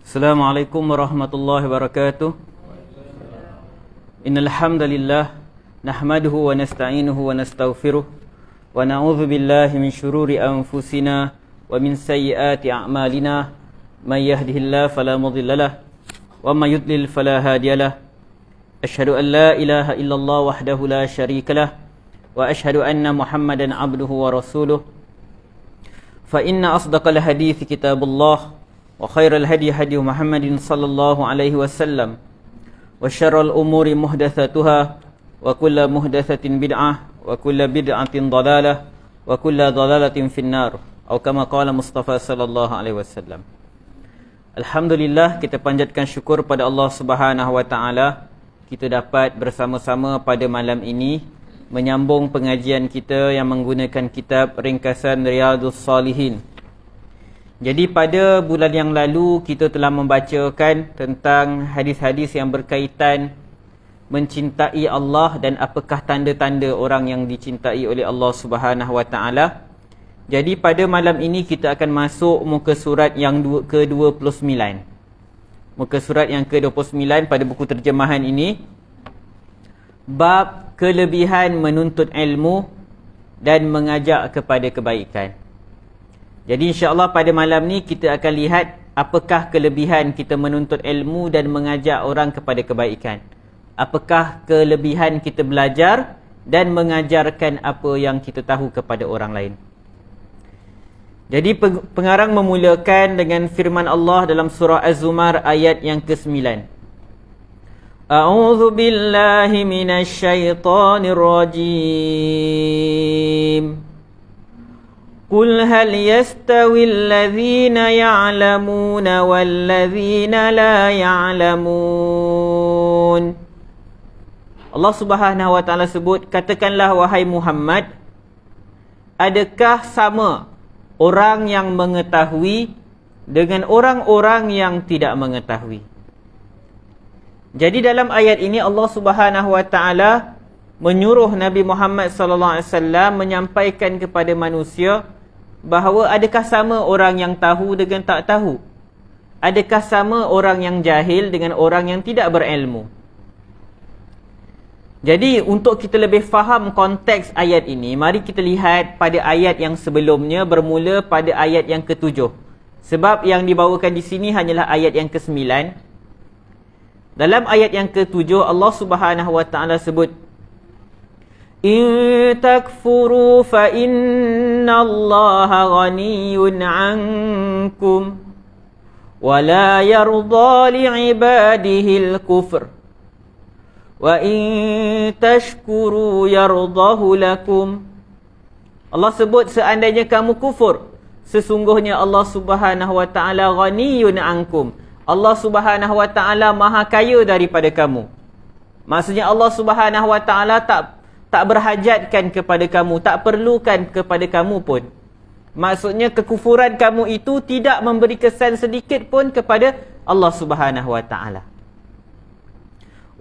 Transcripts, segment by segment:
Assalamualaikum warahmatullahi wabarakatuh. Innal hamdalillah nahmaduhu wa nasta'inuhu wa nastaghfiruh wa na'udzu billahi min shururi anfusina wa min sayyiati a'malina. May yahdihillahu fala mudhillalah wa may yudlil fala hadiyalah. Asyhadu an la ilaha illallah wahdahu la syarikalah wa asyhadu anna Muhammadan abduhu wa rasuluh. Fa inna asdaqal hadithi kitabullah wa khairal hadi hadi Muhammadin sallallahu alaihi wasallam wa syarrul umuri muhdatsatuha wa kullu muhdatsatin bid'ah wa kullu bid'atin dhalalah wa kullu dhalalatin finnar atau kama qala Mustafa sallallahu alaihi wasallam. Alhamdulillah, kita panjatkan syukur pada Allah Subhanahu wa taala kita dapat bersama-sama pada malam ini menyambung pengajian kita yang menggunakan kitab ringkasan Riyadhus Salihin. Jadi pada bulan yang lalu kita telah membacakan tentang hadis-hadis yang berkaitan mencintai Allah dan apakah tanda-tanda orang yang dicintai oleh Allah Subhanahu wa taala. Jadi pada malam ini kita akan masuk muka surat yang ke-29. Muka surat yang ke-29 pada buku terjemahan ini, bab kelebihan menuntut ilmu dan mengajak kepada kebaikan. Jadi insya-Allah pada malam ni kita akan lihat apakah kelebihan kita menuntut ilmu dan mengajak orang kepada kebaikan. Apakah kelebihan kita belajar dan mengajarkan apa yang kita tahu kepada orang lain. Jadi pengarang memulakan dengan firman Allah dalam surah Az-Zumar ayat yang ke-9. A'udzu billahi minasy syaithanir rajim. Qul hal yastawil ladzina ya'lamuna wal ladzina la ya'lamun. Allah Subhanahu wa taala sebut, katakanlah wahai Muhammad, adakah sama orang yang mengetahui dengan orang-orang yang tidak mengetahui? Jadi dalam ayat ini Allah Subhanahu wa taala menyuruh Nabi Muhammad sallallahu alaihi wasallam menyampaikan kepada manusia bahawa adakah sama orang yang tahu dengan tak tahu? Adakah sama orang yang jahil dengan orang yang tidak berilmu? Jadi untuk kita lebih faham konteks ayat ini, mari kita lihat pada ayat yang sebelumnya bermula pada ayat yang ke-7. Sebab yang dibawakan di sini hanyalah ayat yang ke-9. Dalam ayat yang ke-7 Allah Subhanahu wa taala sebut, in takfuru fa innallaha ghaniyyun 'ankum wa la yarda li'ibadihi al-kufr wa in tashkuru yardahu lakum. Allah sebut seandainya kamu kufur, sesungguhnya Allah Subhanahu wa taala ghaniyyun 'ankum. Allah Subhanahu wa taala maha kaya daripada kamu. Maksudnya Allah Subhanahu wa taala tak berhajatkan kepada kamu, tak perlukan kepada kamu pun. Maksudnya kekufuran kamu itu tidak memberi kesan sedikit pun kepada Allah Subhanahu wa taala.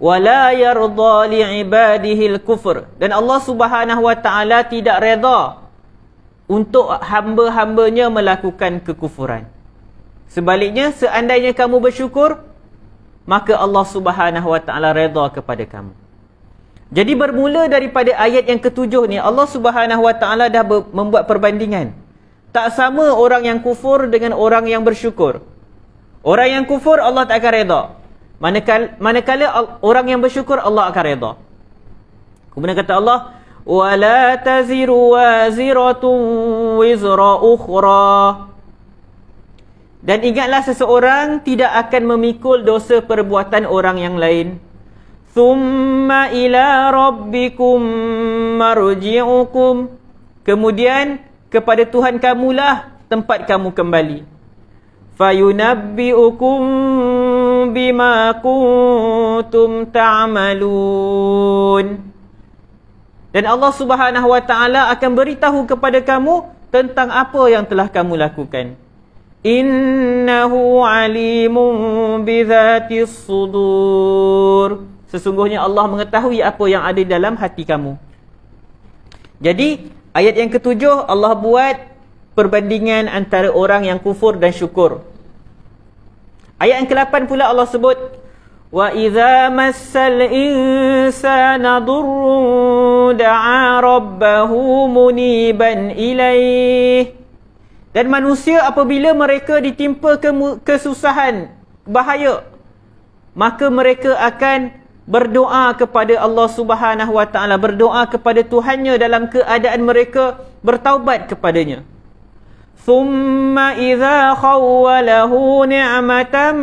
Wala yarda li'ibadihi al-kufr, dan Allah Subhanahu wa taala tidak redha untuk hamba-hambanya melakukan kekufuran. Sebaliknya, seandainya kamu bersyukur, maka Allah Subhanahu wa taala redha kepada kamu. Jadi bermula daripada ayat yang ke-7 ni, Allah Subhanahu wa taala dah membuat perbandingan. Tak sama orang yang kufur dengan orang yang bersyukur. Orang yang kufur Allah tak akan redha. Manakala orang yang bersyukur Allah akan redha. Kemudian kata Allah, wala taziru waziratun wizra ukhra. Dan ingatlah seseorang tidak akan memikul dosa perbuatan orang yang lain. Thumma ila rabbikum marji'ukum. Kemudian kepada Tuhan kamulah tempat kamu kembali. Fayunabbi'ukum bima kuntum ta'malun. Dan Allah Subhanahu wa taala akan beritahu kepada kamu tentang apa yang telah kamu lakukan. Innahu alimun bizatis sudur. Sesungguhnya Allah mengetahui apa yang ada dalam hati kamu. Jadi ayat yang ke-7 Allah buat perbandingan antara orang yang kufur dan syukur. Ayat yang ke-8 pula Allah sebut, wa idza massal insana durrun da'a rabbahu muniban ilaih. Dan manusia apabila mereka ditimpa kesusahan, bahaya, maka mereka akan berdoa kepada Allah Subhanahu wa taala, berdoa kepada Tuhannya dalam keadaan mereka bertaubat kepadanya. Thumma idza khawwalahu ni'matan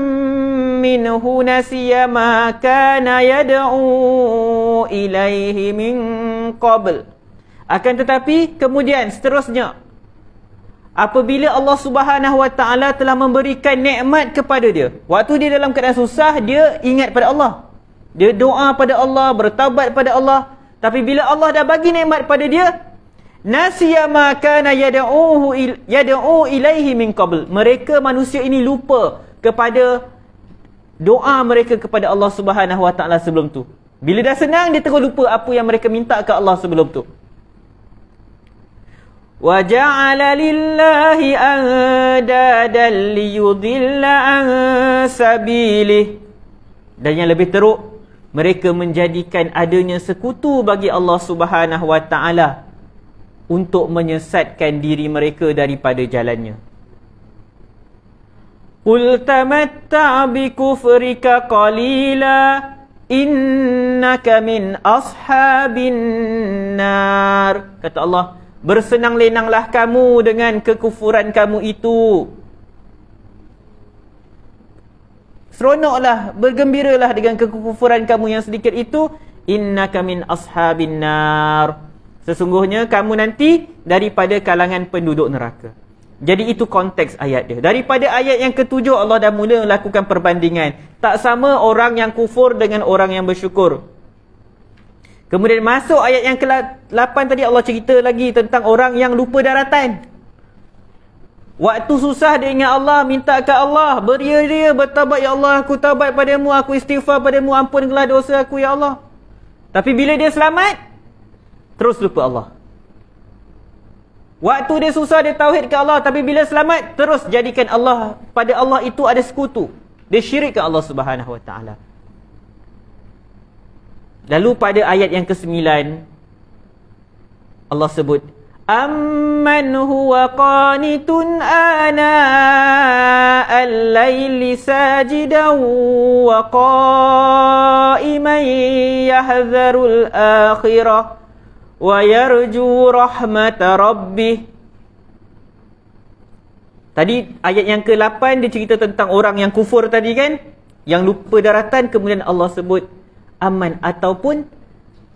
minhu nasiya ma kana yad'u ilaihi min qabl. Akan tetapi kemudian seterusnya, apabila Allah Subhanahu wa taala telah memberikan nikmat kepada dia, waktu dia dalam keadaan susah, dia ingat pada Allah, dia doa pada Allah, bertaubat pada Allah. Tapi bila Allah dah bagi nikmat pada dia, nasiya ma kana yad'u ilaihi min qabl. Mereka manusia ini lupa kepada doa mereka kepada Allah Subhanahu wa taala sebelum tu. Bila dah senang, dia terus lupa apa yang mereka minta ke Allah sebelum tu. Wa ja'ala lillahi andadan liyudilla an sabilih. Dan yang lebih teruk, mereka menjadikan adanya sekutu bagi Allah Subhanahu wa taala untuk menyesatkan diri mereka daripada jalannya. Qul tamatta' bi kufrika qalila innaka min ashabin nar. Kata Allah, bersenang-lenanglah kamu dengan kekufuran kamu itu. Seronoklah, bergembiralah dengan kekufuran kamu yang sedikit itu. Innaka min ashabin nar. Sesungguhnya kamu nanti daripada kalangan penduduk neraka. Jadi itu konteks ayat dia. Daripada ayat yang ke-7 Allah dah mula melakukan perbandingan. Tak sama orang yang kufur dengan orang yang bersyukur. Kemudian masuk ayat yang ke-8 tadi, Allah cerita lagi tentang orang yang lupa daratan. Waktu susah dia ingat Allah, minta ke Allah, beria-ria bertaubat, ya Allah aku taubat padamu, aku istighfar padamu, ampunkanlah dosa aku ya Allah. Tapi bila dia selamat, terus lupa Allah. Waktu dia susah, dia tauhid ke Allah, tapi bila selamat, terus jadikan Allah, pada Allah itu ada sekutu. Dia syirik ke Allah Subhanahu wa taala. Lalu pada ayat yang ke-9 Allah sebut, amman huwa qanitun ana al-laili sajidan wa qa'iman yahdharul akhirah wa yarju rahmata rabbih. Tadi ayat yang ke-8 dia cerita tentang orang yang kufur tadi kan, yang lupa daratan. Kemudian Allah sebut aman, ataupun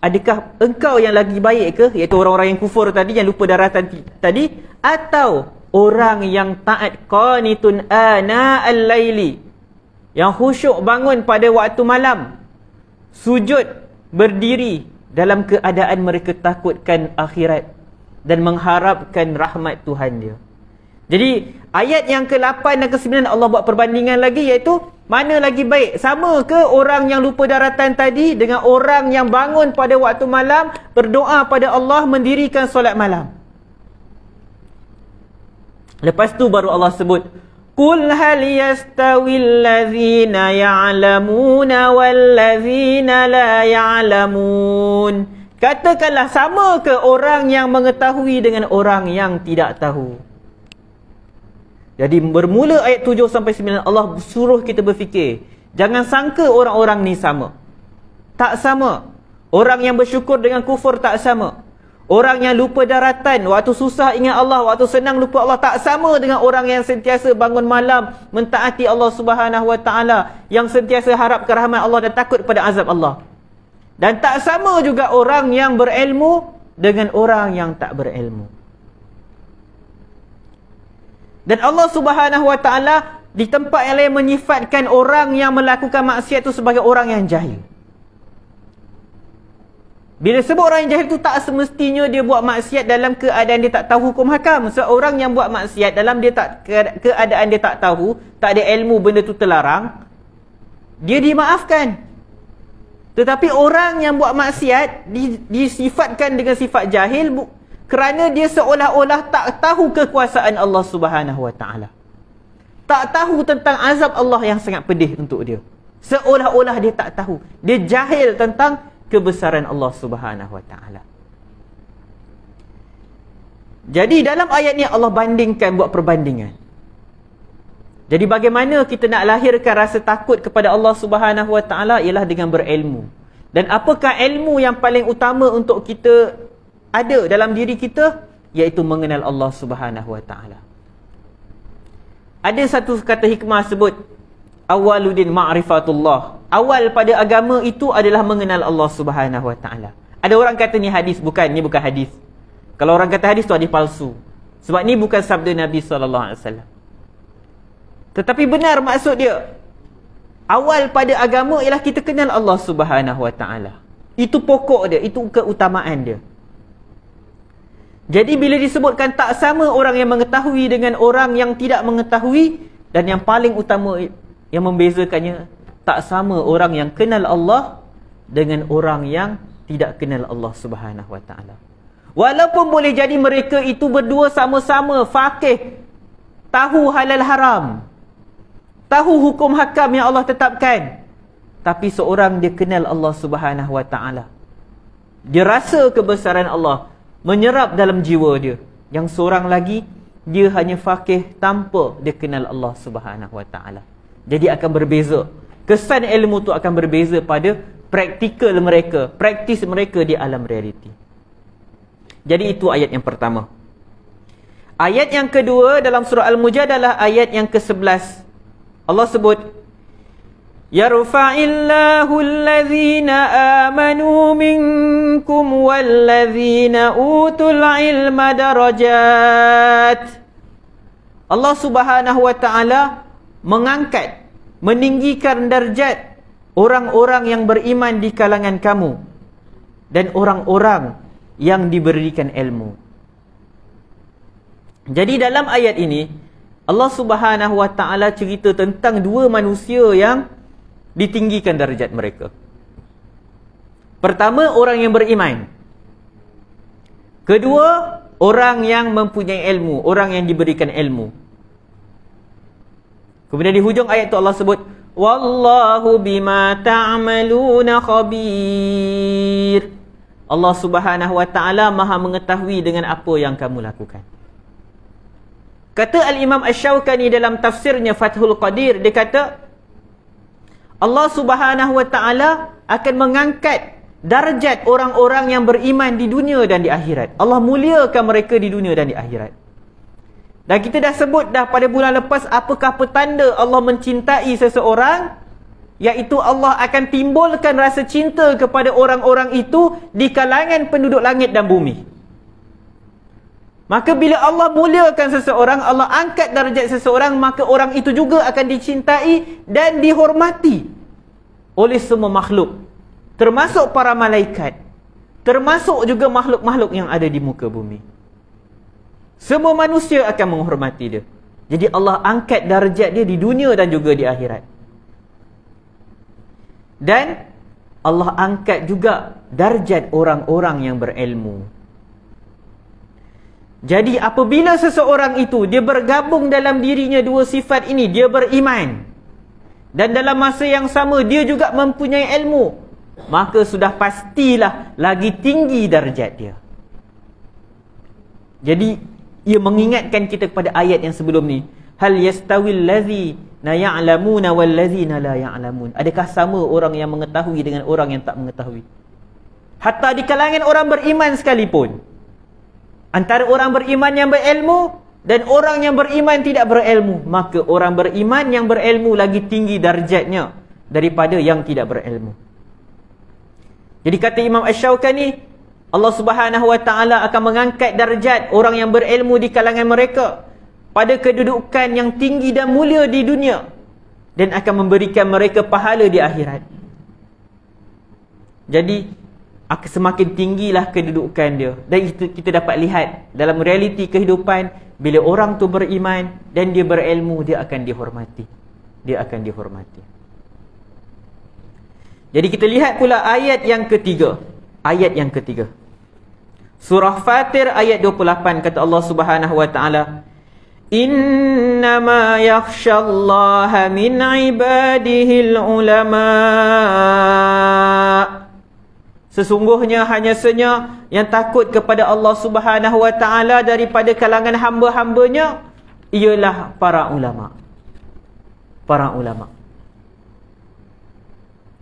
adakah engkau yang lagi baik ke, iaitu orang-orang yang kufur tadi, yang lupa daratan tadi, atau orang yang taat qanitun ana al-laili, yang khusyuk bangun pada waktu malam, sujud berdiri dalam keadaan mereka takutkan akhirat dan mengharapkan rahmat Tuhan dia. Jadi ayat yang ke-8 dan ke-9 Allah buat perbandingan lagi, iaitu mana lagi baik? Sama ke orang yang lupa daratan tadi dengan orang yang bangun pada waktu malam, berdoa pada Allah, mendirikan solat malam? Lepas tu baru Allah sebut, Qul hal yastawil ladzina ya'lamuna wal ladzina la ya'lamun. Katakanlah, sama ke orang yang mengetahui dengan orang yang tidak tahu? Jadi bermula ayat 7 sampai 9 Allah suruh kita berfikir, jangan sangka orang-orang ni sama. Tak sama. Orang yang bersyukur dengan kufur tak sama. Orang yang lupa daratan, waktu susah ingat Allah, waktu senang lupa Allah, tak sama dengan orang yang sentiasa bangun malam mentaati Allah Subhanahu wa taala, yang sentiasa harap rahmat Allah dan takut pada azab Allah. Dan tak sama juga orang yang berilmu dengan orang yang tak berilmu. Dan Allah Subhanahu wa taala di tempat yang lain menyifatkan orang yang melakukan maksiat itu sebagai orang yang jahil. Bila sebut orang yang jahil itu, tak semestinya dia buat maksiat dalam keadaan dia tak tahu hukum hakam. Seorang yang buat maksiat dalam keadaan dia tak tahu, tak ada ilmu benda tu terlarang, dia dimaafkan. Tetapi orang yang buat maksiat disifatkan dengan sifat jahil kerana dia seolah-olah tak tahu kekuasaan Allah Subhanahu wa taala. Tak tahu tentang azab Allah yang sangat pedih untuk dia. Seolah-olah dia tak tahu. Dia jahil tentang kebesaran Allah Subhanahu Wa Taala. Jadi dalam ayat ni Allah bandingkan, buat perbandingan. Jadi bagaimana kita nak lahirkan rasa takut kepada Allah Subhanahu Wa Taala ialah dengan berilmu. Dan apakah ilmu yang paling utama untuk kita ada dalam diri kita? Iaitu mengenal Allah Subhanahu Wa Taala. Ada satu kata hikmah sebut, awwaluddin ma'rifatullah. Awal pada agama itu adalah mengenal Allah Subhanahu Wa Taala. Ada orang kata ni hadis, bukan, ni bukan hadis. Kalau orang kata hadis tu hadis palsu. Sebab ni bukan sabda Nabi SAW. Tetapi benar maksud dia. Awal pada agama ialah kita kenal Allah Subhanahu Wa Taala. Itu pokok dia, itu keutamaan dia. Jadi bila disebutkan tak sama orang yang mengetahui dengan orang yang tidak mengetahui, dan yang paling utama yang membezakannya, tak sama orang yang kenal Allah dengan orang yang tidak kenal Allah Subhanahu Wa Taala. Walaupun boleh jadi mereka itu berdua sama-sama faqih, tahu halal haram, tahu hukum hakam yang Allah tetapkan, tapi seorang dia kenal Allah Subhanahu Wa Taala. Dia rasa kebesaran Allah menyerap dalam jiwa dia. Yang seorang lagi, dia hanya faqih tanpa dia kenal Allah Subhanahu Wa Taala. Jadi akan berbeza. Kesan ilmu tu akan berbeza pada praktikal mereka, praktis mereka di alam realiti. Jadi itu ayat yang pertama. Ayat yang kedua dalam surah Al-Mujadalah, ayat yang ke-11. Allah sebut, yarfa'illahu alladhina amanu minkum walladhina utul ilma darajat. Allah Subhanahu Wa Taala mengangkat, meninggikan darjat orang-orang yang beriman di kalangan kamu dan orang-orang yang diberikan ilmu. Jadi dalam ayat ini Allah Subhanahu Wa Taala cerita tentang dua manusia yang ditinggikan darjat mereka. Pertama, orang yang beriman. Kedua, orang yang mempunyai ilmu, orang yang diberikan ilmu. Kemudian di hujung ayat itu Allah sebut, wallahu bima ta'maluna khabir. Allah Subhanahu Wa Taala Maha mengetahui dengan apa yang kamu lakukan. Kata Al-Imam Asy-Syaukani dalam tafsirnya Fathul Qadir, dia kata Allah Subhanahu Wa Taala akan mengangkat darjat orang-orang yang beriman di dunia dan di akhirat. Allah muliakan mereka di dunia dan di akhirat. Dan kita dah sebut dah pada bulan lepas apakah petanda Allah mencintai seseorang, iaitu Allah akan timbulkan rasa cinta kepada orang-orang itu di kalangan penduduk langit dan bumi. Maka bila Allah muliakan seseorang, Allah angkat darjat seseorang, maka orang itu juga akan dicintai dan dihormati oleh semua makhluk, termasuk para malaikat, termasuk juga makhluk-makhluk yang ada di muka bumi. Semua manusia akan menghormati dia. Jadi Allah angkat darjat dia di dunia dan juga di akhirat. Dan Allah angkat juga darjat orang-orang yang berilmu. Jadi apabila seseorang itu dia bergabung dalam dirinya dua sifat ini, dia beriman dan dalam masa yang sama dia juga mempunyai ilmu, maka sudah pastilah lagi tinggi darjat dia. Jadi ia mengingatkan kita kepada ayat yang sebelum ni, hal yastawil ladzina ya'lamuna wal ladzina la ya'lamun. Adakah sama orang yang mengetahui dengan orang yang tak mengetahui? Hatta di kalangan orang beriman sekalipun, antara orang beriman yang berilmu dan orang yang beriman tidak berilmu, maka orang beriman yang berilmu lagi tinggi darjatnya daripada yang tidak berilmu. Jadi kata Imam Asy-Syaukani, Allah Subhanahu Wa Taala akan mengangkat darjat orang yang berilmu di kalangan mereka pada kedudukan yang tinggi dan mulia di dunia, dan akan memberikan mereka pahala di akhirat. Jadi semakin tinggilah kedudukan dia. Dan itu kita dapat lihat dalam realiti kehidupan, bila orang tu beriman dan dia berilmu, dia akan dihormati. Dia akan dihormati. Jadi kita lihat pula ayat yang ketiga. Ayat yang ketiga, Surah Fatir ayat 28, kata Allah Subhanahu Wa Taala, Innama yakhshallaha min ibadihil ulama. Sesungguhnya hanya yang takut kepada Allah Subhanahu wa taala daripada kalangan hamba-hambanya ialah para ulama. Para ulama.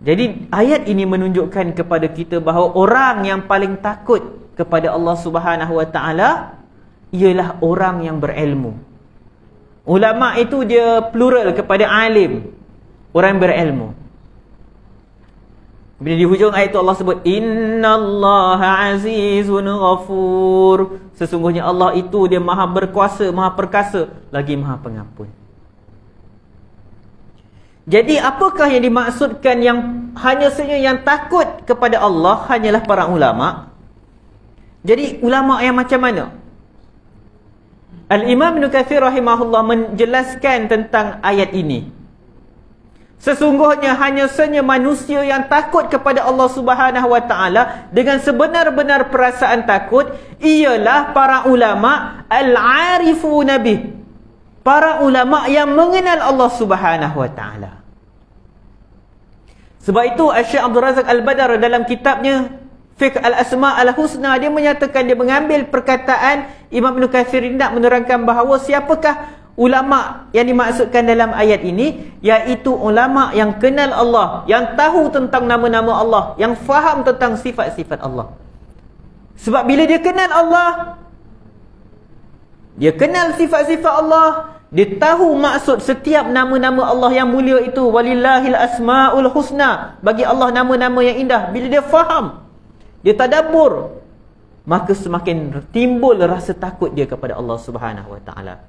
Jadi ayat ini menunjukkan kepada kita bahawa orang yang paling takut kepada Allah Subhanahu wa taala ialah orang yang berilmu. Ulama itu dia plural kepada alim, orang berilmu. Bila di hujung ayat itu Allah sebut innallaha azizun ghafur. Sesungguhnya Allah itu dia maha berkuasa, maha perkasa, lagi maha pengampun. Jadi apakah yang dimaksudkan yang hanya saja yang takut kepada Allah hanyalah para ulama? Jadi ulama yang macam mana? Al-Imam Ibn Katsir rahimahullah menjelaskan tentang ayat ini. Sesungguhnya hanya saja manusia yang takut kepada Allah Subhanahu wa taala dengan sebenar-benar perasaan takut ialah para ulama al-arifuna bih. Para ulama yang mengenal Allah Subhanahu wa taala. Sebab itu Syekh Abdul Razak Al-Badar dalam kitabnya Fiqh Al-Asma' Al-Husna dia menyatakan, dia mengambil perkataan Imam Ibn Katsir nak menerangkan bahawa siapakah ulama yang dimaksudkan dalam ayat ini, iaitu ulama yang kenal Allah, yang tahu tentang nama-nama Allah, yang faham tentang sifat-sifat Allah. Sebab bila dia kenal Allah, dia kenal sifat-sifat Allah, dia tahu maksud setiap nama-nama Allah yang mulia itu. Walillahil asma'ul husna. Bagi Allah nama-nama yang indah. Bila dia faham, dia tadabbur, maka semakin timbul rasa takut dia kepada Allah Subhanahu wa taala.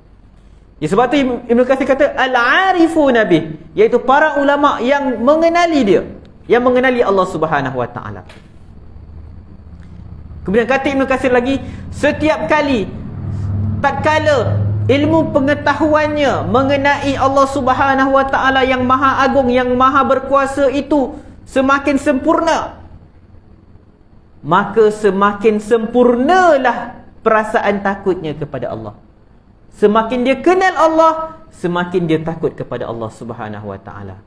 Ya, sebab tu Ibn Katsir kata al-arifuna bih, iaitu para ulama yang mengenali dia, yang mengenali Allah Subhanahu wa taala. Kemudian kata Ibn Katsir lagi, setiap kali tatkala ilmu pengetahuannya mengenai Allah Subhanahu wa taala yang maha agung, yang maha berkuasa itu semakin sempurna, maka semakin sempurnalah perasaan takutnya kepada Allah. Semakin dia kenal Allah, semakin dia takut kepada Allah Subhanahu wa taala.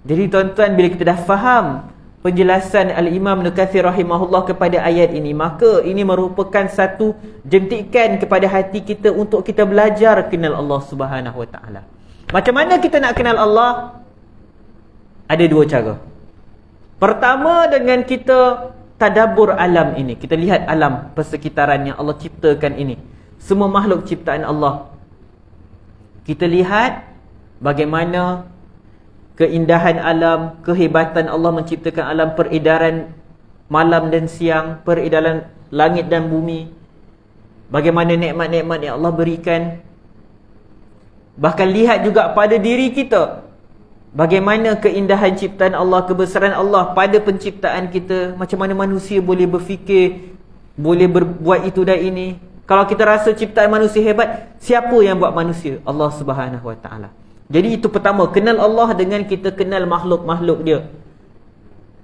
Jadi tuan-tuan, bila kita dah faham penjelasan Al-Imam Ibn Katsir rahimahullah kepada ayat ini, maka ini merupakan satu jentikan kepada hati kita untuk kita belajar kenal Allah Subhanahu wa taala. Macam mana kita nak kenal Allah? Ada dua cara. Pertama, dengan kita tadabbur alam ini. Kita lihat alam persekitaran yang Allah ciptakan ini, semua makhluk ciptaan Allah. Kita lihat bagaimana keindahan alam, kehebatan Allah menciptakan alam, peredaran malam dan siang, peredaran langit dan bumi, bagaimana nikmat-nikmat yang Allah berikan. Bahkan lihat juga pada diri kita, bagaimana keindahan ciptaan Allah, kebesaran Allah pada penciptaan kita. Macam mana manusia boleh berfikir, boleh berbuat itu dan ini. Kalau kita rasa ciptaan manusia hebat, siapa yang buat manusia? Allah Subhanahu wa taala. Jadi itu pertama, kenal Allah dengan kita kenal makhluk-makhluk dia.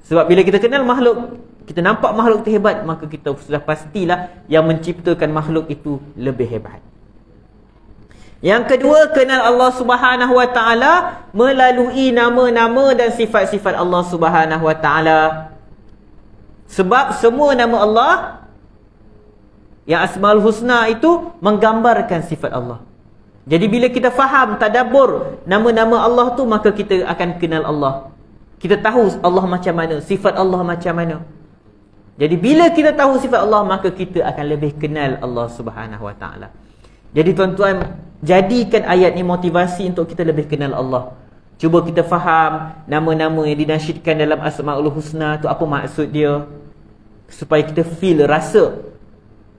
Sebab bila kita kenal makhluk, kita nampak makhluk itu hebat, maka kita sudah pastilah yang menciptakan makhluk itu lebih hebat. Yang kedua, kenal Allah Subhanahu wa taala melalui nama-nama dan sifat-sifat Allah Subhanahu wa taala. Sebab semua nama Allah yang Asmaul Husna itu menggambarkan sifat Allah. Jadi bila kita faham, tadabbur nama-nama Allah tu, maka kita akan kenal Allah. Kita tahu Allah macam mana, sifat Allah macam mana. Jadi bila kita tahu sifat Allah, maka kita akan lebih kenal Allah Subhanahu wa taala. Jadi tuan-tuan, jadikan ayat ni motivasi untuk kita lebih kenal Allah. Cuba kita faham nama-nama yang dinasyidkan dalam Asmaul Husna tu apa maksud dia, supaya kita feel, rasa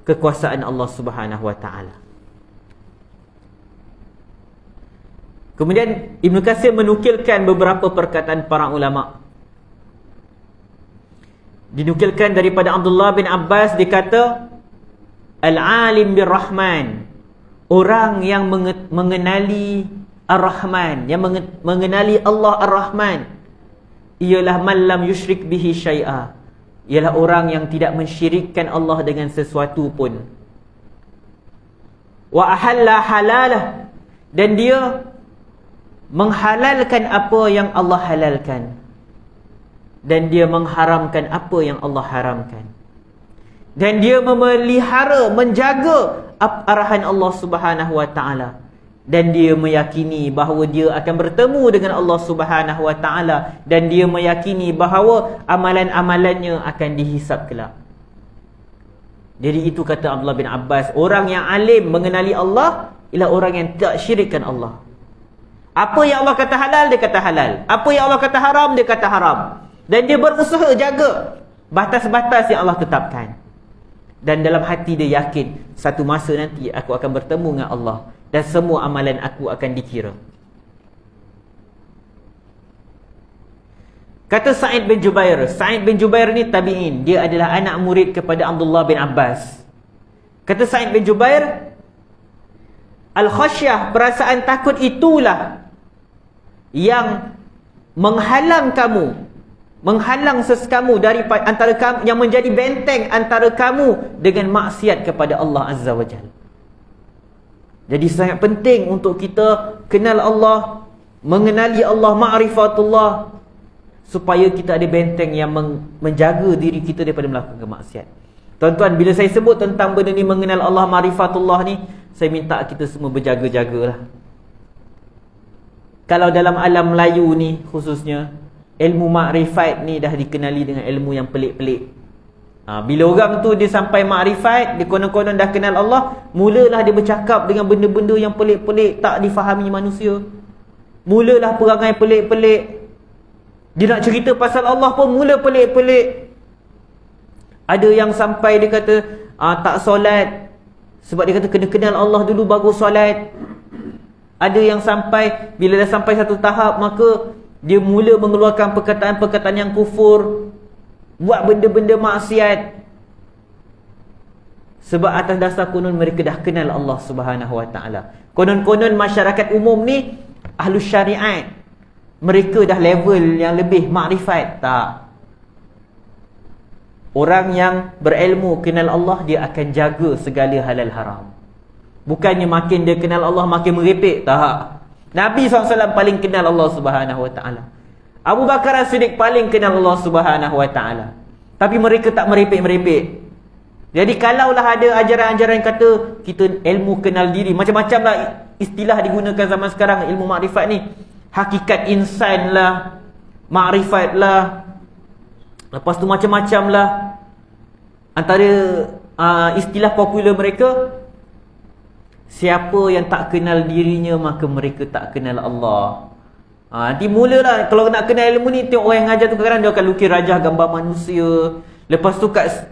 kekuasaan Allah Subhanahu wa taala. Kemudian Ibn Katsir menukilkan beberapa perkataan para ulama. Dinukilkan daripada Abdullah bin Abbas, dia kata al-alim bir-Rahman, orang yang mengenali Ar-Rahman, yang mengenali Allah Ar-Rahman, ialah man lam yusyrik bihi syai'a, ialah orang yang tidak mensyirikkan Allah dengan sesuatu pun. wa ahalla halalah, dan dia menghalalkan apa yang Allah halalkan, dan dia mengharamkan apa yang Allah haramkan, dan dia memelihara, menjaga arahan Allah Subhanahu wa taala, dan dia meyakini bahawa dia akan bertemu dengan Allah Subhanahu wa taala, dan dia meyakini bahawa amalan-amalannya akan dihisab kelak. Jadi itu kata Abdullah bin Abbas, orang yang alim mengenali Allah ialah orang yang tak syirikkan Allah. Apa yang Allah kata halal, dia kata halal. Apa yang Allah kata haram, dia kata haram. Dan dia berusaha jaga batas-batas yang Allah tetapkan. Dan dalam hati dia yakin, satu masa nanti aku akan bertemu dengan Allah, dan semua amalan aku akan dikira. Kata Sa'id bin Jubair. Sa'id bin Jubair ni tabi'in. Dia adalah anak murid kepada Abdullah bin Abbas. Kata Sa'id bin Jubair, al-khasyah, perasaan takut itulah yang menghalang kamu, menghalang sesekamu daripada antara kamu, yang menjadi benteng antara kamu dengan maksiat kepada Allah Azza wa Jalla. Jadi sangat penting untuk kita kenal Allah, mengenali Allah, ma'rifatullah, supaya kita ada benteng yang menjaga diri kita daripada melakukan maksiat. Tuan-tuan, bila saya sebut tentang benda ni, mengenal Allah, ma'rifatullah ni, saya minta kita semua berjaga-jagalah. Kalau dalam alam Melayu ni khususnya, ilmu makrifat ni dah dikenali dengan ilmu yang pelik-pelik. Bila orang tu dia sampai makrifat, dia konon-konon dah kenal Allah, mulalah dia bercakap dengan benda-benda yang pelik-pelik, tak difahami manusia. Mulalah perangai pelik-pelik. Dia nak cerita pasal Allah pun mula pelik-pelik. Ada yang sampai dia kata tak solat, sebab dia kata kena kenal Allah dulu baru solat. Ada yang sampai bila dah sampai satu tahap, maka dia mula mengeluarkan perkataan-perkataan yang kufur, buat benda-benda maksiat, sebab atas dasar konon mereka dah kenal Allah Subhanahu wa taala. Konon-konon masyarakat umum ni ahlus syariat, mereka dah level yang lebih makrifat. Tak. Orang yang berilmu kenal Allah, dia akan jaga segala halal haram. Bukannya makin dia kenal Allah makin merepek. Tak. Nabi SAW paling kenal Allah Subhanahu wa taala. Abu Bakar As-Siddiq paling kenal Allah Subhanahu wa taala. Tapi mereka tak merepek-merepek. Jadi kalaulah ada ajaran-ajaran yang kata kita ilmu kenal diri, macam-macam lah istilah digunakan zaman sekarang, ilmu makrifat ni. Hakikat insan lah, makrifat lah, lepas tu macam-macam lah. Antara istilah popular mereka, siapa yang tak kenal dirinya maka mereka tak kenal Allah. Nanti mulalah kalau nak kenal ilmu ni, tengok orang yang ngajar tu kadang-kadang dia akan lukis rajah gambar manusia. Lepas tu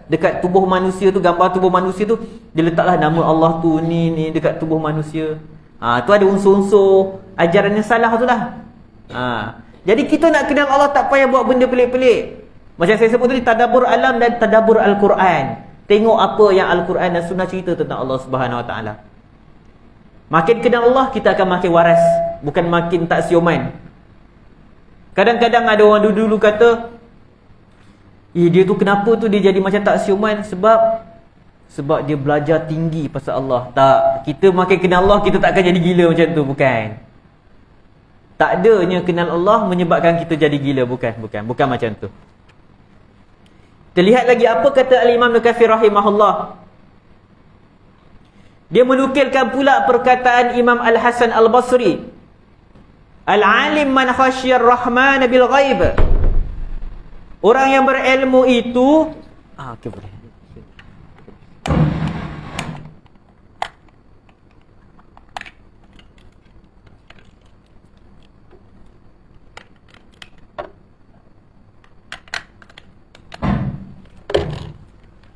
dekat tubuh manusia tu, gambar tubuh manusia tu, dia letaklah nama Allah tu ni dekat tubuh manusia. Tu ada unsur-unsur ajaran yang salah tu lah. Jadi kita nak kenal Allah tak payah buat benda pelik-pelik. Macam saya sebut tadi, tadabbur alam dan tadabbur Al-Quran. Tengok apa yang Al-Quran dan Sunnah cerita tentang Allah Subhanahu wa taala. Makin kenal Allah, kita akan makin waras, bukan makin tak sioman. Kadang-kadang ada orang dulu kata, dia tu kenapa tu dia jadi macam tak sioman? Sebab dia belajar tinggi pasal Allah. Tak, kita makin kenal Allah, kita tak akan jadi gila macam tu. Bukan. Tak adanya kenal Allah menyebabkan kita jadi gila. Bukan macam tu. Kita lihat lagi apa kata Al-Imam Ibn Katsir rahimahullah. Dia menukilkan pula perkataan Imam Al-Hasan Al-Basri, Al-alim man khasyar rahman bil ghaib. Orang yang berilmu itu boleh.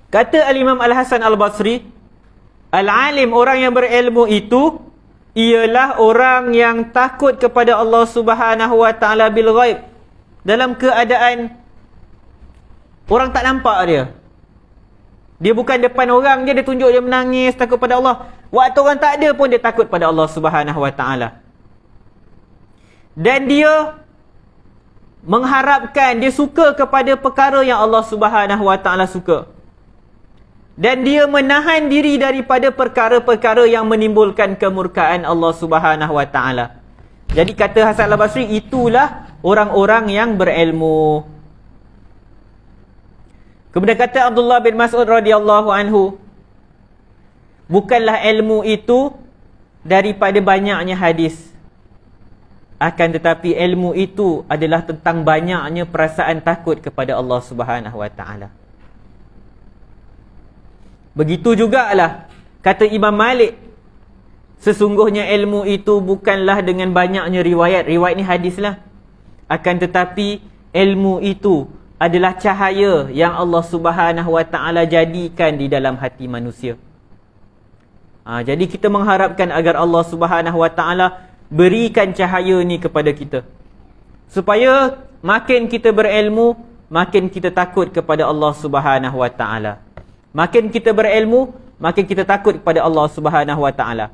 Kata Al-Imam Al-Hasan Al-Basri, al-alim, orang yang berilmu itu ialah orang yang takut kepada Allah Subhanahu wa taala bil ghaib, dalam keadaan orang tak nampak dia. Dia bukan depan orang, dia tunjuk dia menangis takut pada Allah. Waktu orang tak ada pun dia takut pada Allah Subhanahu wa taala. Dan dia mengharapkan, dia suka kepada perkara yang Allah Subhanahu wa taala suka. Dan dia menahan diri daripada perkara-perkara yang menimbulkan kemurkaan Allah Subhanahu wa taala. Jadi kata Hasan al-Basri, itulah orang-orang yang berilmu. Kemudian kata Abdullah bin Mas'ud radhiyallahu anhu, bukanlah ilmu itu daripada banyaknya hadis, akan tetapi ilmu itu adalah tentang banyaknya perasaan takut kepada Allah Subhanahu wa taala. Begitu jugalah kata Imam Malik, sesungguhnya ilmu itu bukanlah dengan banyaknya riwayat. Riwayat ni hadis lah. Akan tetapi ilmu itu adalah cahaya yang Allah Subhanahu wa taala jadikan di dalam hati manusia. Jadi kita mengharapkan agar Allah Subhanahu wa taala berikan cahaya ni kepada kita, supaya makin kita berilmu, makin kita takut kepada Allah Subhanahu wa taala. Makin kita berilmu, makin kita takut kepada Allah Subhanahu wa taala.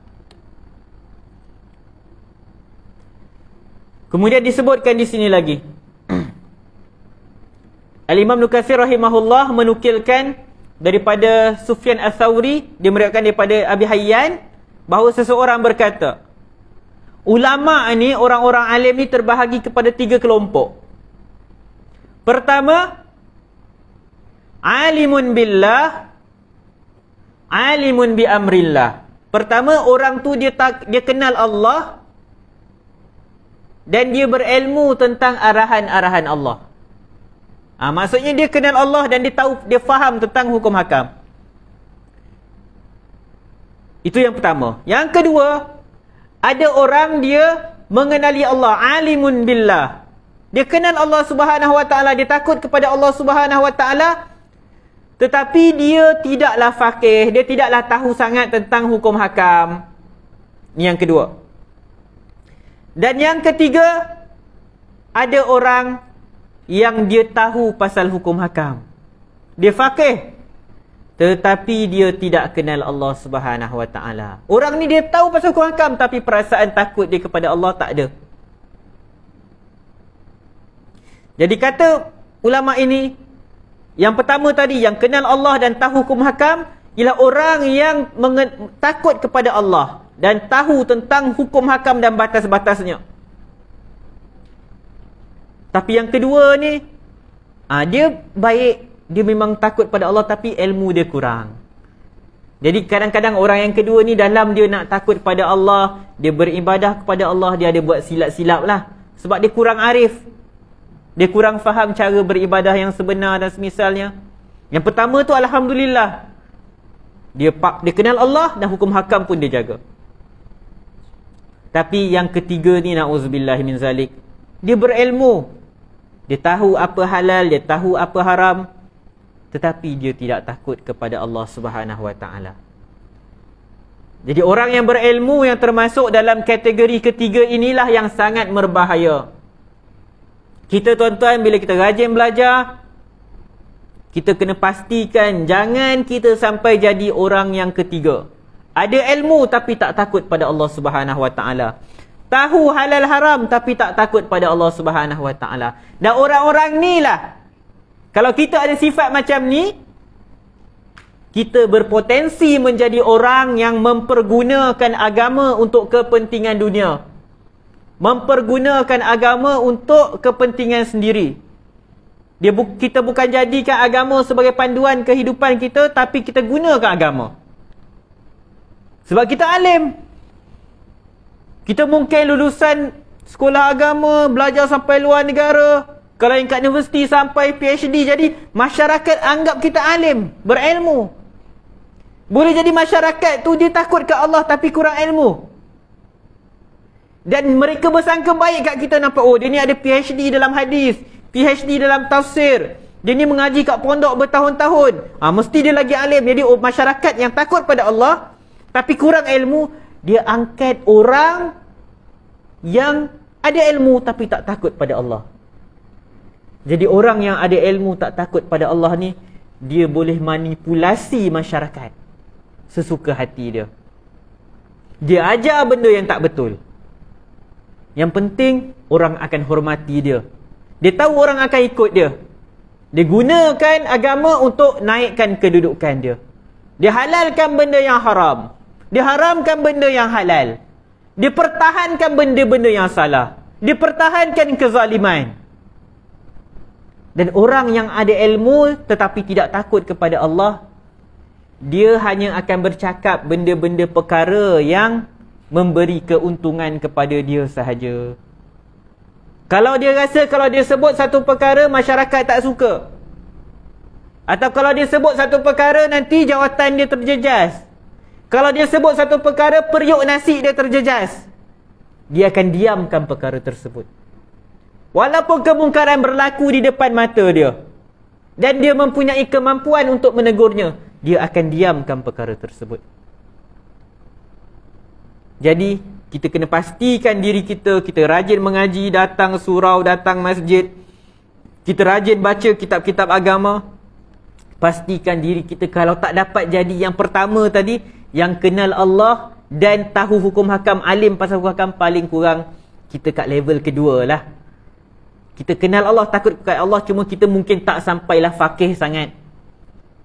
Kemudian disebutkan di sini lagi, Al-Imam Ibnu Katsir rahimahullah menukilkan daripada Sufyan Ats-Tsauri, dia meriwayatkan daripada Abi Hayyan, bahawa seseorang berkata, ulama ni, orang-orang alim ni terbahagi kepada 3 kelompok. Pertama, alimun billah, alimun bi amrillah. Pertama, orang tu dia kenal Allah dan dia berilmu tentang arahan-arahan Allah. Maksudnya dia kenal Allah dan dia faham tentang hukum hakam. Itu yang pertama. Yang kedua, ada orang dia mengenali Allah, alimun billah. Dia kenal Allah Subhanahu wa taala, dia takut kepada Allah Subhanahu wa taala, tetapi dia tidaklah faqih, dia tidaklah tahu sangat tentang hukum hakam. Ini yang kedua. Dan yang ketiga, ada orang yang dia tahu pasal hukum hakam. Dia faqih, tetapi dia tidak kenal Allah Subhanahu wa taala. Orang ni dia tahu pasal hukum hakam, tapi perasaan takut dia kepada Allah tak ada. Jadi kata ulama ini, yang pertama tadi, yang kenal Allah dan tahu hukum hakam, ialah orang yang takut kepada Allah dan tahu tentang hukum hakam dan batas-batasnya. Tapi yang kedua ni, dia baik, dia memang takut pada Allah, tapi ilmu dia kurang. Jadi kadang-kadang orang yang kedua ni, dalam dia nak takut pada Allah, dia beribadah kepada Allah, dia ada buat silap-silap lah. Sebab dia kurang arif, dia kurang faham cara beribadah yang sebenar dan semisalnya. Yang pertama tu alhamdulillah, dia kenal Allah dan hukum hakam pun dia jaga. Tapi yang ketiga ni, na'udzubillah min zalik, dia berilmu, dia tahu apa halal, dia tahu apa haram, tetapi dia tidak takut kepada Allah Subhanahu wa taala. Jadi orang yang berilmu yang termasuk dalam kategori ketiga inilah yang sangat berbahaya. Kita tuan-tuan, bila kita rajin belajar, kita kena pastikan jangan kita sampai jadi orang yang ketiga. Ada ilmu tapi tak takut pada Allah Subhanahu wa taala. Tahu halal haram tapi tak takut pada Allah Subhanahu wa taala. Dan orang-orang ni lah, kalau kita ada sifat macam ni, kita berpotensi menjadi orang yang mempergunakan agama untuk kepentingan dunia, mempergunakan agama untuk kepentingan sendiri. Kita bukan jadikan agama sebagai panduan kehidupan kita, tapi kita gunakan agama. Sebab kita alim, kita mungkin lulusan sekolah agama, belajar sampai luar negara, kalau yang kat universiti sampai PhD. Jadi masyarakat anggap kita alim, berilmu. Boleh jadi masyarakat tu dia takut ke Allah tapi kurang ilmu, dan mereka bersangka baik kat kita. Nampak, oh dia ni ada PhD dalam hadis, PhD dalam tafsir, dia ni mengaji kat pondok bertahun-tahun, mesti dia lagi alim. Jadi masyarakat yang takut pada Allah tapi kurang ilmu, dia angkat orang yang ada ilmu tapi tak takut pada Allah. Jadi orang yang ada ilmu tak takut pada Allah ni, dia boleh manipulasi masyarakat sesuka hati dia. Dia ajar benda yang tak betul, yang penting orang akan hormati dia. Dia tahu orang akan ikut dia. Dia gunakan agama untuk naikkan kedudukan dia. Dia halalkan benda yang haram. Dia haramkan benda yang halal. Dia pertahankan benda-benda yang salah. Dia pertahankan kezaliman. Dan orang yang ada ilmu tetapi tidak takut kepada Allah, dia hanya akan bercakap benda-benda perkara yang memberi keuntungan kepada dia sahaja. Kalau dia rasa kalau dia sebut satu perkara masyarakat tak suka, atau kalau dia sebut satu perkara nanti jawatan dia terjejas, kalau dia sebut satu perkara periuk nasi dia terjejas, dia akan diamkan perkara tersebut. Walaupun kemungkaran berlaku di depan mata dia dan dia mempunyai kemampuan untuk menegurnya, dia akan diamkan perkara tersebut. Jadi kita kena pastikan diri kita rajin mengaji, datang surau, datang masjid. Kita rajin baca kitab-kitab agama. Pastikan diri kita kalau tak dapat jadi yang pertama tadi, yang kenal Allah dan tahu hukum hakam, alim pasal hukum hakam, paling kurang kita kat level kedua lah. Kita kenal Allah, takut kepada Allah, cuma kita mungkin tak sampailah faqih sangat.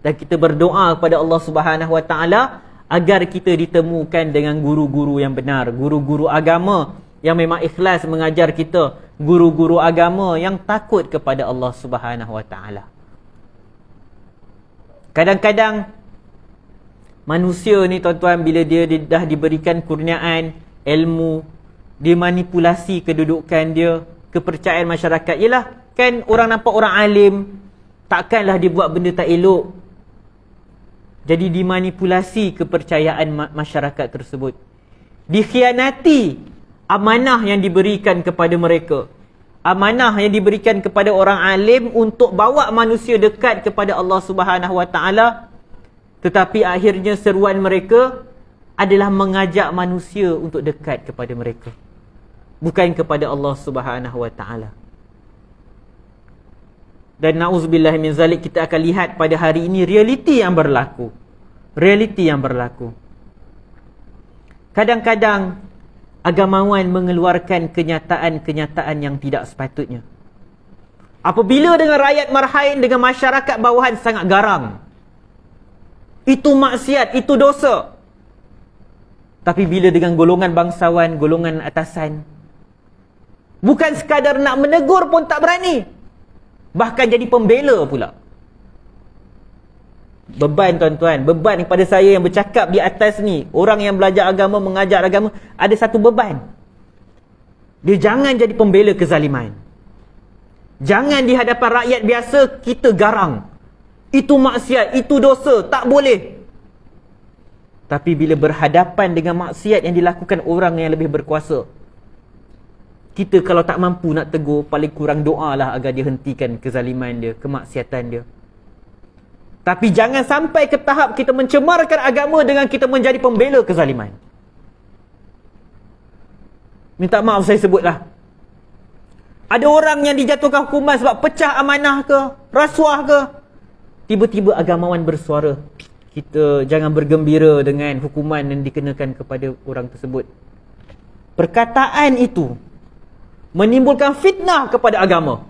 Dan kita berdoa kepada Allah Subhanahu Wa Taala agar kita ditemukan dengan guru-guru yang benar, guru-guru agama yang memang ikhlas mengajar kita, guru-guru agama yang takut kepada Allah Subhanahu Wa Taala. Kadang-kadang manusia ni tuan-tuan, bila dia dah diberikan kurniaan ilmu, dimanipulasi kedudukan dia, kepercayaan masyarakat. Yelah, kan orang nampak orang alim, takkanlah dia buat benda tak elok. Jadi dimanipulasi kepercayaan masyarakat tersebut. Dikhianati amanah yang diberikan kepada mereka. Amanah yang diberikan kepada orang alim untuk bawa manusia dekat kepada Allah Subhanahu Wa Taala. Tetapi akhirnya seruan mereka adalah mengajak manusia untuk dekat kepada mereka, bukan kepada Allah Subhanahu Wa Taala. Dan na'udzubillah min zalik, kita akan lihat pada hari ini realiti yang berlaku. Realiti yang berlaku. Kadang-kadang agamawan mengeluarkan kenyataan-kenyataan yang tidak sepatutnya. Apabila dengan rakyat marhain, dengan masyarakat bawahan sangat garang, itu maksiat, itu dosa. Tapi bila dengan golongan bangsawan, golongan atasan, bukan sekadar nak menegur pun tak berani, bahkan jadi pembela pula. Beban tuan-tuan, beban kepada saya yang bercakap di atas ni, orang yang belajar agama, mengajar agama, ada satu beban. Dia jangan jadi pembela kezaliman. Jangan di hadapan rakyat biasa kita garang. Itu maksiat, itu dosa, tak boleh. Tapi bila berhadapan dengan maksiat yang dilakukan orang yang lebih berkuasa, kita kalau tak mampu nak tegur, paling kurang doalah agar dia hentikan kezaliman dia, kemaksiatan dia. Tapi jangan sampai ke tahap kita mencemarkan agama dengan kita menjadi pembela kezaliman. Minta maaf saya sebutlah. Ada orang yang dijatuhkan hukuman sebab pecah amanah ke, rasuah ke. Tiba-tiba agamawan bersuara, kita jangan bergembira dengan hukuman yang dikenakan kepada orang tersebut. Perkataan itu menimbulkan fitnah kepada agama.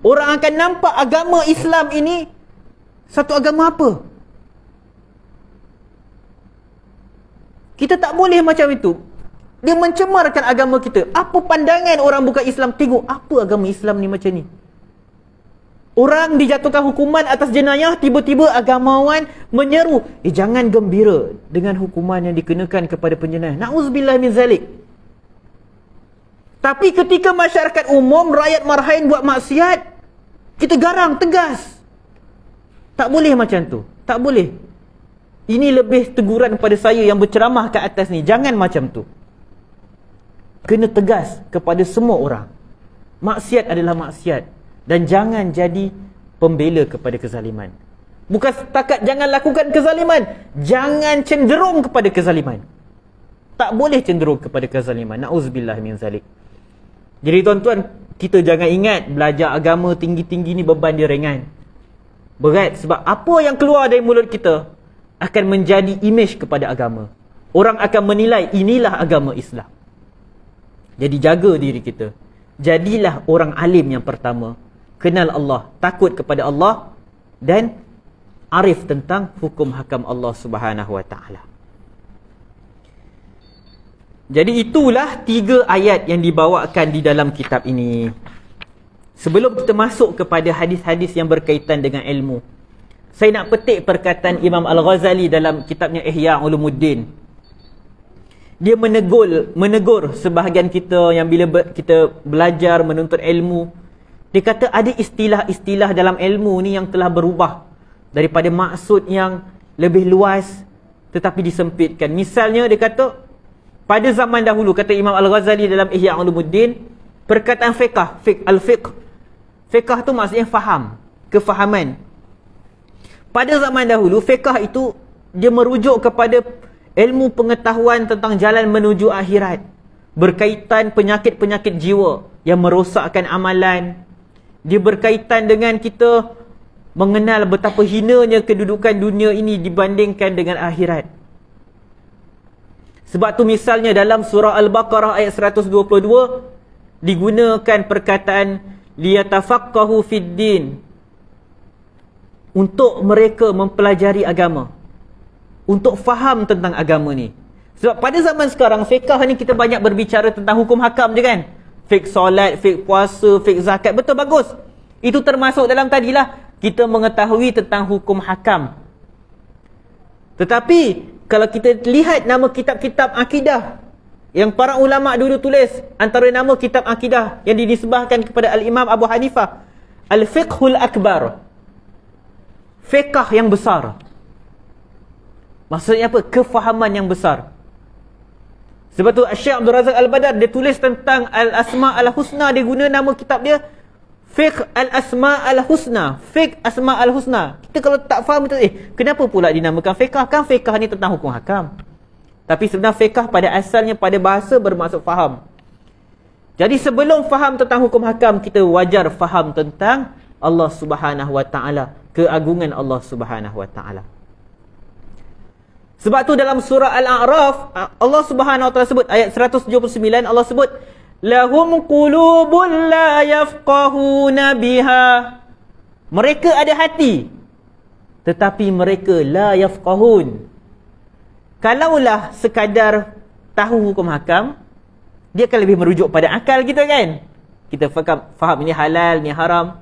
Orang akan nampak agama Islam ini satu agama apa? Kita tak boleh macam itu. Dia mencemarkan agama kita. Apa pandangan orang bukan Islam? Tengok apa agama Islam ni macam ni. Orang dijatuhkan hukuman atas jenayah, tiba-tiba agamawan menyeru, jangan gembira dengan hukuman yang dikenakan kepada penjenayah. Na'udzubillah min zalik. Tapi ketika masyarakat umum, rakyat marhain buat maksiat, kita garang, tegas. Tak boleh macam tu. Tak boleh. Ini lebih teguran kepada saya yang berceramah ke atas ni. Jangan macam tu. Kena tegas kepada semua orang. Maksiat adalah maksiat. Dan jangan jadi pembela kepada kezaliman. Bukan setakat jangan lakukan kezaliman, jangan cenderung kepada kezaliman. Tak boleh cenderung kepada kezaliman. Na'udzubillah min zalik. Jadi tuan-tuan, kita jangan ingat belajar agama tinggi-tinggi ni beban dia ringan. Berat, sebab apa yang keluar dari mulut kita akan menjadi imej kepada agama. Orang akan menilai inilah agama Islam. Jadi jaga diri kita. Jadilah orang alim yang pertama. Kenal Allah, takut kepada Allah dan arif tentang hukum hakam Allah Subhanahu Wa Taala. Jadi itulah 3 ayat yang dibawakan di dalam kitab ini. Sebelum kita masuk kepada hadis-hadis yang berkaitan dengan ilmu, saya nak petik perkataan Imam Al-Ghazali dalam kitabnya Ihya Ulumuddin. Dia menegur sebahagian kita yang bila kita belajar menuntut ilmu, dia kata ada istilah-istilah dalam ilmu ni yang telah berubah daripada maksud yang lebih luas tetapi disempitkan. Misalnya dia kata pada zaman dahulu, kata Imam Al-Ghazali dalam Ihya Ulumuddin, perkataan fiqh, al-fiqh. Fiqh tu maksudnya faham, kefahaman. Pada zaman dahulu, fiqh itu dia merujuk kepada ilmu pengetahuan tentang jalan menuju akhirat, berkaitan penyakit-penyakit jiwa yang merosakkan amalan. Dia berkaitan dengan kita mengenal betapa hinanya kedudukan dunia ini dibandingkan dengan akhirat. Sebab tu misalnya dalam surah Al-Baqarah ayat 122 digunakan perkataan liyatafaqahu fid din, untuk mereka mempelajari agama, untuk faham tentang agama ni. Sebab pada zaman sekarang fiqh ni kita banyak berbicara tentang hukum hakam je kan. Fiqh solat, fiqh puasa, fiqh zakat, betul, bagus. Itu termasuk dalam tadilah kita mengetahui tentang hukum hakam. Tetapi kalau kita lihat nama kitab-kitab akidah yang para ulama dulu tulis, antara nama kitab akidah yang dinisbahkan kepada Al-Imam Abu Hanifah, Al-Fiqhul Akbar, fiqh yang besar. Maksudnya apa? Kefahaman yang besar. Sebab tu Syekh Abdul Razak Al-Badar dia tulis tentang Al-Asma' Al-Husna, dia guna nama kitab dia Fiqh Al-Asma' Al-Husna, Fiqh Asma' Al-Husna. Kita kalau tak faham itu, kenapa pula dinamakan fiqh? Kan fiqh ni tentang hukum hakam. Tapi sebenarnya fiqh pada asalnya pada bahasa bermaksud faham. Jadi sebelum faham tentang hukum hakam, kita wajar faham tentang Allah Subhanahu Wa Taala, keagungan Allah Subhanahu Wa Taala. Sebab tu dalam surah Al-A'raf, Allah Subhanahu Wa Taala sebut ayat 179, Allah sebut lahum qulubun la yafqahuna biha. Mereka ada hati tetapi mereka la yafqahun. Kalaulah sekadar tahu hukum hakam, dia akan lebih merujuk pada akal kita kan. Kita faham ini halal, ini haram.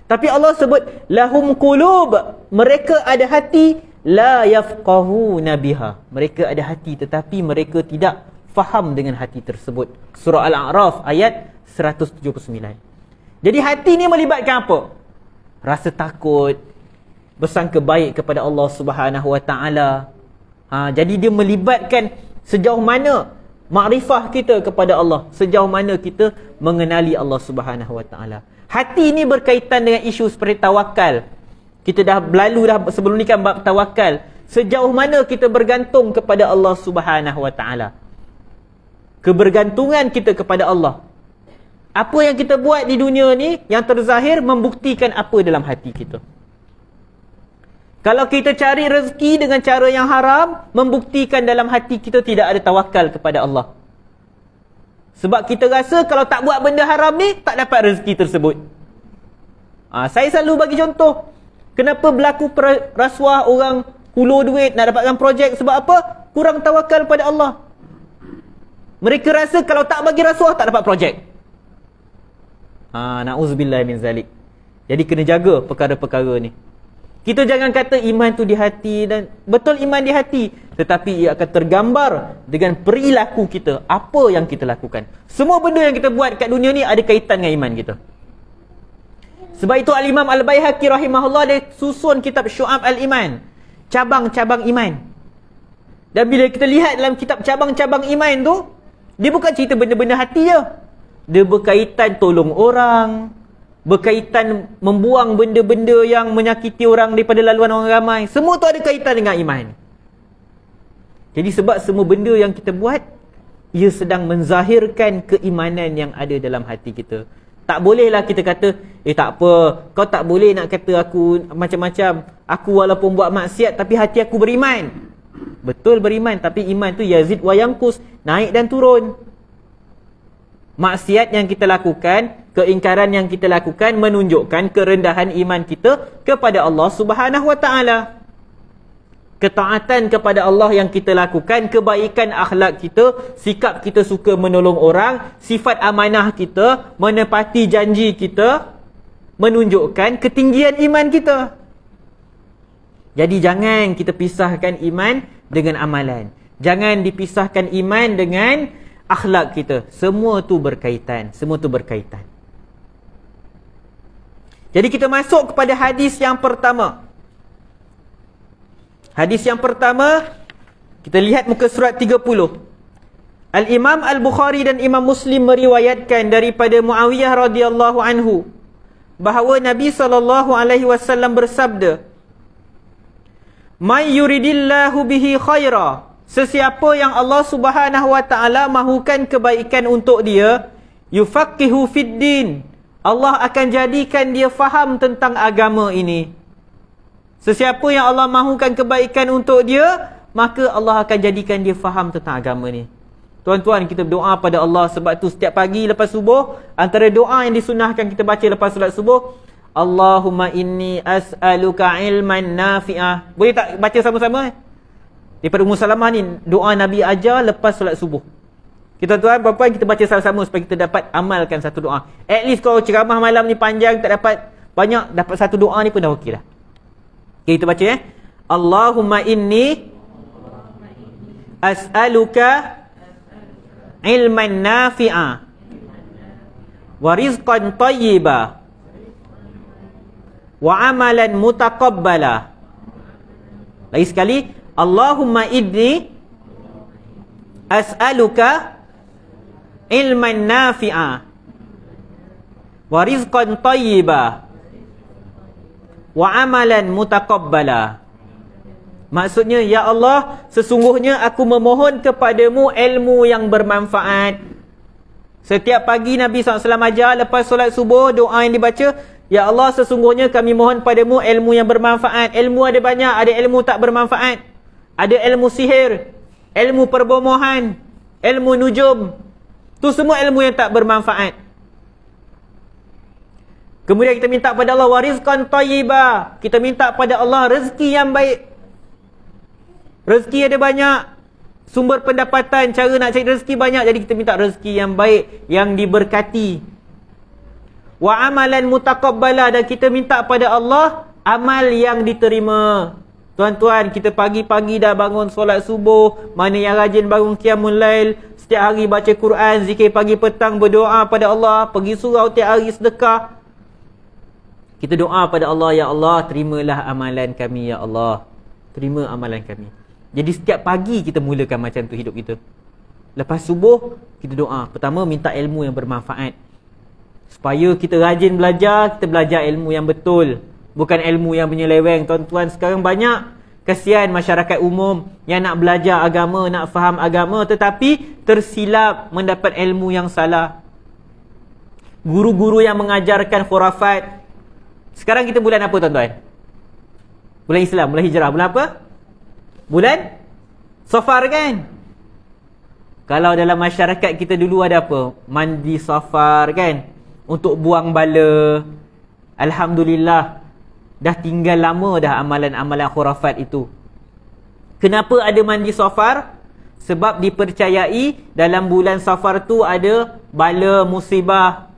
Tapi Allah sebut lahum qulub, mereka ada hati, la yafqahuna biha. Mereka ada hati tetapi mereka tidak faham dengan hati tersebut. Surah Al-A'raf ayat 179. Jadi hati ni melibatkan apa? Rasa takut, bersangka baik kepada Allah Subhanahu Wa Taala. Jadi dia melibatkan sejauh mana makrifah kita kepada Allah, sejauh mana kita mengenali Allah Subhanahu Wa Taala. Hati ni berkaitan dengan isu seperti tawakal. Kita dah berlalu dah sebelum ni kan bab tawakal. Sejauh mana kita bergantung kepada Allah Subhanahu Wa Taala. Kebergantungan kita kepada Allah. Apa yang kita buat di dunia ni yang terzahir membuktikan apa dalam hati kita. Kalau kita cari rezeki dengan cara yang haram, membuktikan dalam hati kita tidak ada tawakal kepada Allah. Sebab kita rasa kalau tak buat benda haram ni, tak dapat rezeki tersebut. Saya selalu bagi contoh. Kenapa berlaku rasuah, orang hulur duit nak dapatkan projek? Sebab apa? Kurang tawakal pada Allah. Mereka rasa kalau tak bagi rasuah, tak dapat projek. Na'udzubillah min zalik. Jadi kena jaga perkara-perkara ni. Kita jangan kata iman tu di hati, dan betul iman di hati, tetapi ia akan tergambar dengan perilaku kita, apa yang kita lakukan. Semua benda yang kita buat kat dunia ni ada kaitan dengan iman kita. Sebab itu Al-Imam Al-Baihaqi rahimahullah dia susun kitab Syu'ab Al-Iman, cabang-cabang iman. Dan bila kita lihat dalam kitab cabang-cabang iman tu, dia bukan cerita benda-benda hati je. Dia berkaitan tolong orang, berkaitan membuang benda-benda yang menyakiti orang daripada laluan orang ramai. Semua tu ada kaitan dengan iman. Jadi sebab semua benda yang kita buat, ia sedang menzahirkan keimanan yang ada dalam hati kita. Tak bolehlah kita kata, tak apa, kau tak boleh nak kata aku macam-macam. Aku walaupun buat maksiat tapi hati aku beriman. Betul beriman, tapi iman tu yazid wa yanqus, naik dan turun. Maksiat yang kita lakukan keingkaran yang kita lakukan menunjukkan kerendahan iman kita kepada Allah Subhanahu Wa Taala. Ketaatan kepada Allah yang kita lakukan, kebaikan akhlak kita, sikap kita suka menolong orang, sifat amanah kita, menepati janji kita, menunjukkan ketinggian iman kita. Jadi jangan kita pisahkan iman dengan amalan. Jangan dipisahkan iman dengan akhlak kita. Semua tu berkaitan. Semua tu berkaitan. Jadi kita masuk kepada hadis yang pertama. Hadis yang pertama, kita lihat muka surat 30. Al-Imam Al-Bukhari dan Imam Muslim meriwayatkan daripada Muawiyah radhiyallahu anhu bahawa Nabi SAW bersabda, "May yuridillahu bihi khaira." Sesiapa yang Allah Subhanahu Wa Taala mahukan kebaikan untuk dia, yufaqihu fid din. Allah akan jadikan dia faham tentang agama ini. Sesiapa yang Allah mahukan kebaikan untuk dia, maka Allah akan jadikan dia faham tentang agama ni. Tuan-tuan, kita berdoa pada Allah. Sebab tu setiap pagi lepas subuh, antara doa yang disunahkan kita baca lepas solat subuh, Allahumma inni as'aluka ilman nafi'ah. Boleh tak baca sama-sama? Daripada Ummu Salamah ni, doa Nabi ajar lepas solat subuh. Kita tuan, puan-puan, kita baca sama-sama supaya kita dapat amalkan satu doa. At least kalau ceramah malam ni panjang, tak dapat banyak, dapat satu doa ni pun dah okey dah. Okay, kita baca Allahumma inni as'aluka ilman nafi'a wa rizqan tayyiba wa amalan mutaqabbala. Lagi sekali, Allahumma inni as'aluka ilman nafi'a wa rizqan tayyiba wa amalan mutaqabbala. Maksudnya, ya Allah, sesungguhnya aku memohon kepadamu ilmu yang bermanfaat. Setiap pagi Nabi SAW ajar lepas solat subuh, doa yang dibaca, ya Allah, sesungguhnya kami mohon padamu ilmu yang bermanfaat. Ilmu ada banyak, ada ilmu tak bermanfaat. Ada ilmu sihir, ilmu perbomohan, ilmu nujum. Tu semua ilmu yang tak bermanfaat. Kemudian kita minta pada Allah warizqan tayyiba. Kita minta pada Allah rezeki yang baik. Rezeki ada banyak, sumber pendapatan, cara nak cari rezeki banyak. Jadi kita minta rezeki yang baik, yang diberkati. Wa amalan mutaqabbala. Dan kita minta pada Allah amal yang diterima. Tuan-tuan, kita pagi-pagi dah bangun solat subuh, mana yang rajin bangun qiyamul lail, setiap hari baca Quran, zikir pagi petang, berdoa pada Allah, pergi surau tiap hari, sedekah. Kita doa pada Allah, ya Allah, terimalah amalan kami, ya Allah. Terima amalan kami. Jadi setiap pagi kita mulakan macam tu hidup kita. Lepas subuh, kita doa. Pertama, minta ilmu yang bermanfaat. Supaya kita rajin belajar, kita belajar ilmu yang betul. Bukan ilmu yang penyeleweng. Tuan-tuan, sekarang banyak kesian masyarakat umum yang nak belajar agama, nak faham agama, tetapi tersilap mendapat ilmu yang salah. Guru-guru yang mengajarkan khurafat. Sekarang kita bulan apa, tuan-tuan? Bulan Islam, bulan Hijrah. Bulan apa? Bulan Safar, kan? Kalau dalam masyarakat kita dulu ada apa? Mandi Safar, kan? Untuk buang bala. Alhamdulillah, dah tinggal lama dah amalan-amalan khurafat itu. Kenapa ada mandi Safar? Sebab dipercayai dalam bulan Safar tu ada bala musibah.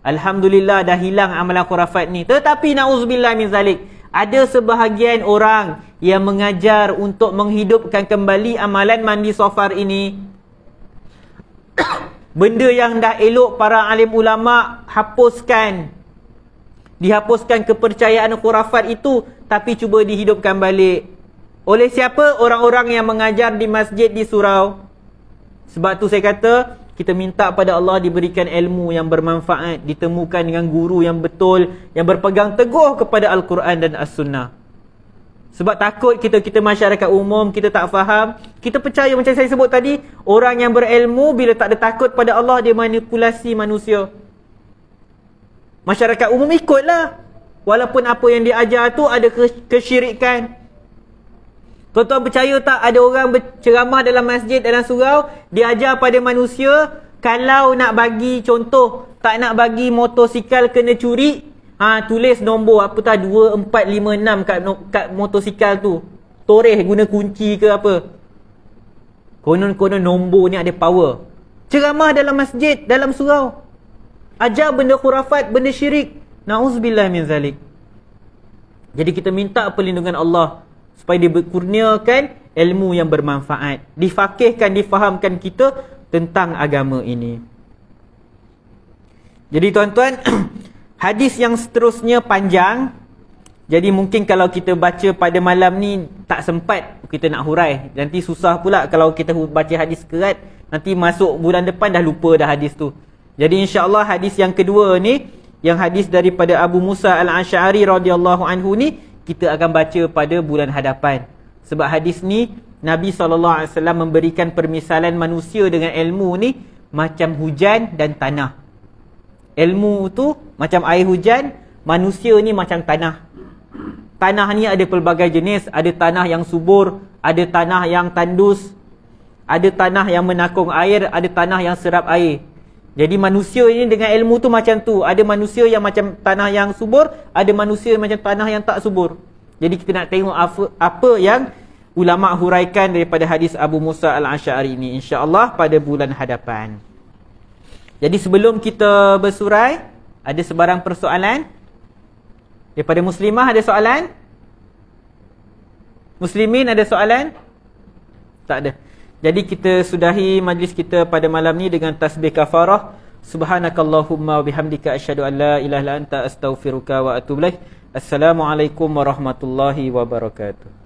Alhamdulillah dah hilang amalan khurafat ni. Tetapi na'udzubillah min zalik, ada sebahagian orang yang mengajar untuk menghidupkan kembali amalan mandi Safar ini. Benda yang dah elok para alim ulama hapuskan. Dihapuskan kepercayaan khurafat itu, tapi cuba dihidupkan balik. Oleh siapa? Orang-orang yang mengajar di masjid di surau. Sebab tu saya kata, kita minta pada Allah diberikan ilmu yang bermanfaat, ditemukan dengan guru yang betul, yang berpegang teguh kepada Al-Quran dan As-Sunnah. Sebab takut kita masyarakat umum, kita tak faham. Kita percaya macam saya sebut tadi, orang yang berilmu bila tak ada takut pada Allah, dia manipulasi manusia. Masyarakat umum ikutlah. Walaupun apa yang dia ajar tu ada kesyirikan. Tuan-tuan percaya tak, ada orang berceramah dalam masjid, dalam surau, dia ajar pada manusia Kalau nak bagi contoh, tak nak bagi motosikal kena curi, tulis nombor apa tak 2, 4, 5, 6 kat motosikal tu. Toreh guna kunci ke apa. Konon-konon nombor ni ada power. Ceramah dalam masjid, dalam surau. Ajar benda khurafat, benda syirik. Na'udzubillah min zalik. Jadi kita minta perlindungan Allah supaya dia kurniakan ilmu yang bermanfaat, difakihkan, difahamkan kita tentang agama ini. Jadi tuan-tuan, hadis yang seterusnya panjang. Jadi mungkin kalau kita baca pada malam ni tak sempat kita nak hurai. Nanti susah pula kalau kita baca hadis kerat, nanti masuk bulan depan dah lupa dah hadis tu. Jadi insya-Allah hadis yang kedua ni, yang hadis daripada Abu Musa Al-Asy'ari radhiyallahu anhu ni, kita akan baca pada bulan hadapan. Sebab hadis ni Nabi SAW memberikan permisalan manusia dengan ilmu ni macam hujan dan tanah. Ilmu tu macam air hujan, manusia ni macam tanah. Tanah ni ada pelbagai jenis. Ada tanah yang subur, ada tanah yang tandus, ada tanah yang menakung air, ada tanah yang serap air. Jadi manusia ini dengan ilmu tu macam tu. Ada manusia yang macam tanah yang subur, ada manusia yang macam tanah yang tak subur. Jadi kita nak tengok apa yang ulama huraikan daripada hadis Abu Musa Al-Asy'ari ini, insya-Allah pada bulan hadapan. Jadi sebelum kita bersurai, ada sebarang persoalan? Daripada muslimah ada soalan? Muslimin ada soalan? Tak ada. Jadi kita sudahi majlis kita pada malam ni dengan tasbih kafarah. Subhanakallahumma wa bihamdika asyhadu an la ilaha illa anta astaghfiruka wa atubu ilaik. Assalamualaikum warahmatullahi wabarakatuh.